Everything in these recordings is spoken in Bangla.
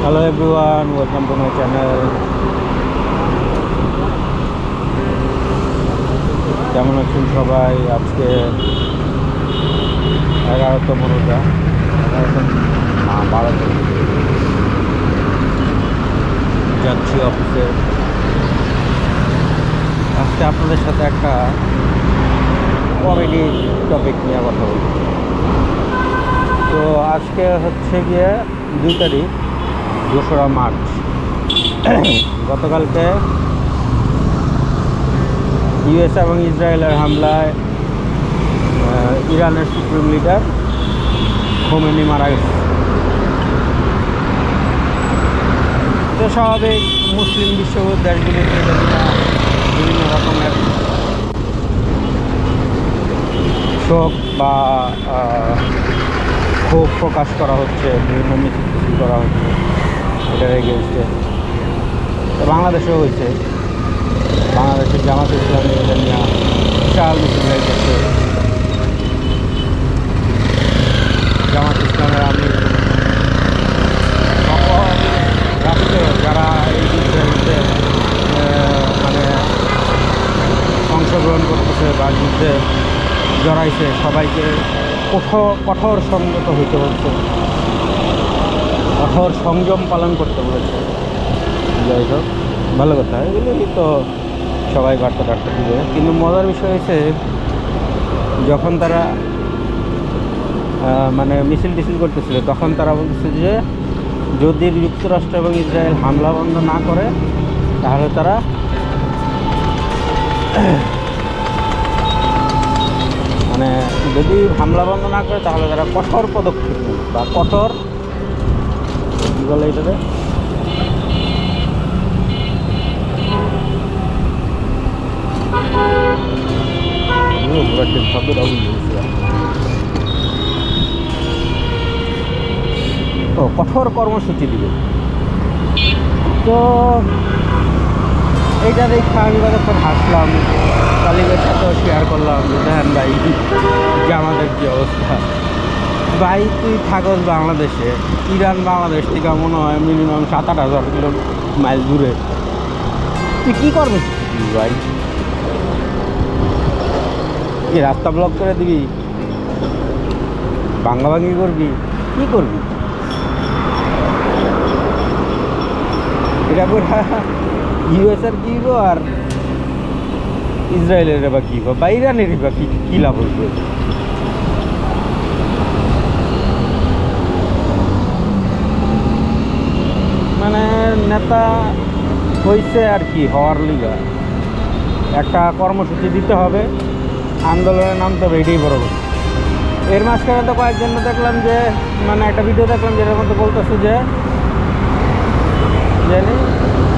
Hello everyone, welcome to my channel. কেমন আছেন সবাই? আজকে 11তম রোজা, 11তম না 12তম। যাচ্ছি অফিসে। আজকে আপনাদের সাথে একটা কমেডি টপিক নিয়ে কথা বলছি। তো আজকে হচ্ছে গিয়ে 2 তারিখ, 2রা মার্চ। গতকালকে ইউএস এবং ইসরায়েলের হামলায় ইরানের সুপ্রিম লিডার খোমেনি মারা গেছে। তো স্বাভাবিক মুসলিম বিশ্ব দেশগুলিতে বিভিন্ন রকমের শোক বা ক্ষোভ প্রকাশ করা হচ্ছে, বিভিন্ন মিছিল করা হচ্ছে এটার এগেনস্টে। তো বাংলাদেশেও হয়েছে। বাংলাদেশের জামাত ইসলামী এটা নিয়ে বিশাল মিছিল হয়েছে। জামাত ইসলামের আমি রাষ্ট্রীয় যারা এই যুদ্ধে মানে অংশগ্রহণ করতেছে বা যুদ্ধে জড়াইছে সবাইকে কঠোর সংযত হইতে বলছে, কঠোর সংযম পালন করতে বলেছে। যাই হোক, ভালো কথা, এগুলোই তো সবাই বার্তা টার্তা দিবে। কিন্তু মজার বিষয় হয়েছে, যখন তারা মানে মিছিল টিছিল করতেছিল তখন তারা বলতেছে যে যদি যুক্তরাষ্ট্র এবং ইসরায়েল হামলা বন্ধ না করে তাহলে তারা মানে যদি হামলা বন্ধ না করে তাহলে তারা কঠোর পদক্ষেপ নেবে বা কঠোর কী বলে এটাতে তো কঠোর কর্মসূচি দিবে। তো এইটা দেখে আমি কতক্ষণ হাসলাম, তালিবের সাথেও শেয়ার করলাম যে দেখেন ভাই যে আমাদের কী অবস্থা। ভাই তুই থাকস বাংলাদেশে, ইরান বাংলাদেশ থেকে মনে হয় মিনিমাম 7-8 কিলো মাইল দূরে। তুই কী করবে ভাই? কি রাস্তা ব্লক করে দিবি, ভাঙ্গাভাঙ্গি করবি, কী করবি? এটা করে ইউএসের কী আর ইসরায়েলের বা কী বা ইরানের বা কী লাভ হইবে? মানে নেতা হয়েছে আর কি, হওয়ার লিগা একটা কর্মসূচি দিতে হবে, আন্দোলনে নামতে হবে, এটাই বড় কথা। এর মাঝখানে তো কয়েকজন দেখলাম যে মানে একটা ভিডিও দেখলাম যেটার মধ্যে বলতেছে যে জানি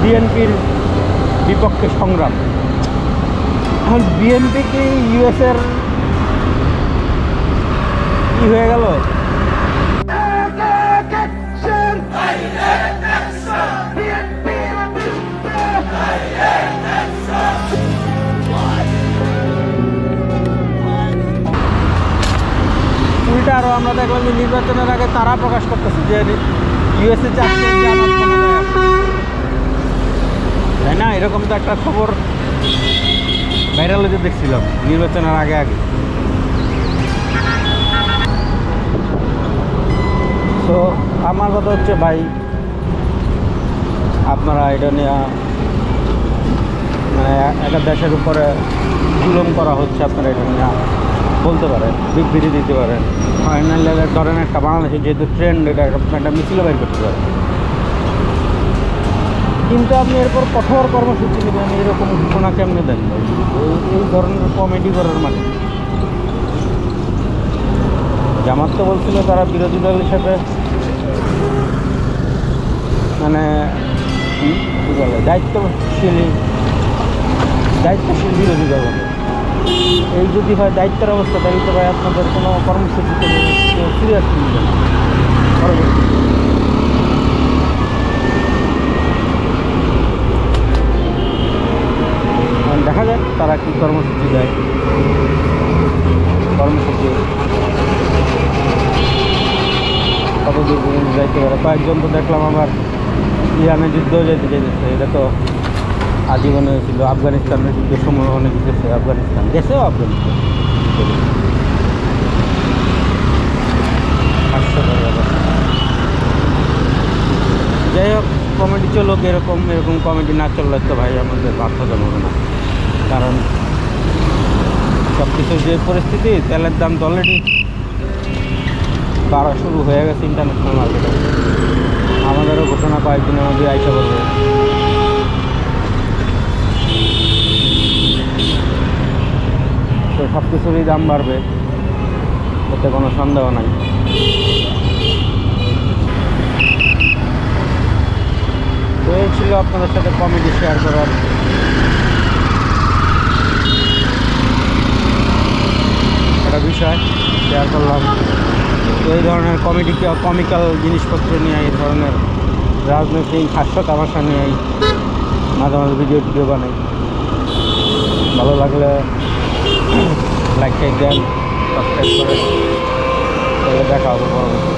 বিএনপির বিপক্ষে সংগ্রাম। এখন বিএনপি কি ইউএসের কি হয়ে গেল? উল্টা আরও আমরা দেখলাম যে নির্বাচনের আগে তারা প্রকাশ করতেছে যে ইউএসএ চাচ্ছে জামাত ক্ষমতায় আসে, তাই না? এরকম তো একটা খবর ভাইরাল হতে দেখছিলাম নির্বাচনের আগে আগে। তো আমার কথা হচ্ছে ভাই, আপনারা এটা নিয়ে মানে একটা দেশের উপরে জুলুম করা হচ্ছে, আপনারা এটা নিয়ে বলতে পারেন, বিবৃতি দিতে পারেন। ফাইনাল ধরেন একটা বাংলাদেশের যেহেতু ট্রেন্ড, এটা একটা মিছিল বাইর করতে পারেন। কিন্তু আপনি এরপর কঠোর কর্মসূচি নেবেন, এইরকম ঘোষণা কেমনে দেন? এই ধরনের কমেডি করার মানে জামাত তো বলছিল তারা বিরোধী দল হিসেবে মানে কী বলে দায়িত্বশীল বিরোধী দল হবে। এই যদি হয় দায়িত্বের অবস্থা, তাহলে তো ভাই আপনাদের কোনো কর্মসূচিতে সিরিয়াস নিবে না পরবর্তী। দেখা যাক তারা কী কর্মসূচি দেয়। কর্মসূচি কতদূর পর্যন্ত যাইতে পারে। কয়েকজন তো দেখলাম আবার ইরানের যুদ্ধ যেতে যেতেছে, এটা তো আজীবনে ছিল। আফগানিস্তানের যুদ্ধের সময় অনেক গেছে, আফগানিস্তান গেছেও, আফগানিস্তান হাস্যকর ব্যাপার। যাই হোক, কমেডি চলুক, এরকম এরকম কমেডি না চললে তো ভাই আমাদের বাধ্যতা হবে না। কারণ সব কিছুর যে পরিস্থিতি, তেলের দাম তো অলরেডি বাড়া শুরু হয়ে গেছে ইন্টারন্যাশনাল মার্কেটে। আমাদেরও ঘোষণা কয়েকদিনের মধ্যে আইসা করবে। তো সব কিছুরই দাম বাড়বে, এতে কোনো সন্দেহ নাই। তো এই ছিল আপনাদের সাথে কমেডি শেয়ার করার একটা বিষয়, শেয়ার করলাম। তো এই ধরনের কমিক্যাল জিনিসপত্র নিয়ে, এই ধরনের রাজনৈতিক হাস্য তামাশা নিয়েই মাঝে মাঝে ভিডিও বানাই। ভালো লাগলে লাইক দেন, সাবস্ক্রাইব করেন। তাহলে দেখা হবে পরবর্তী।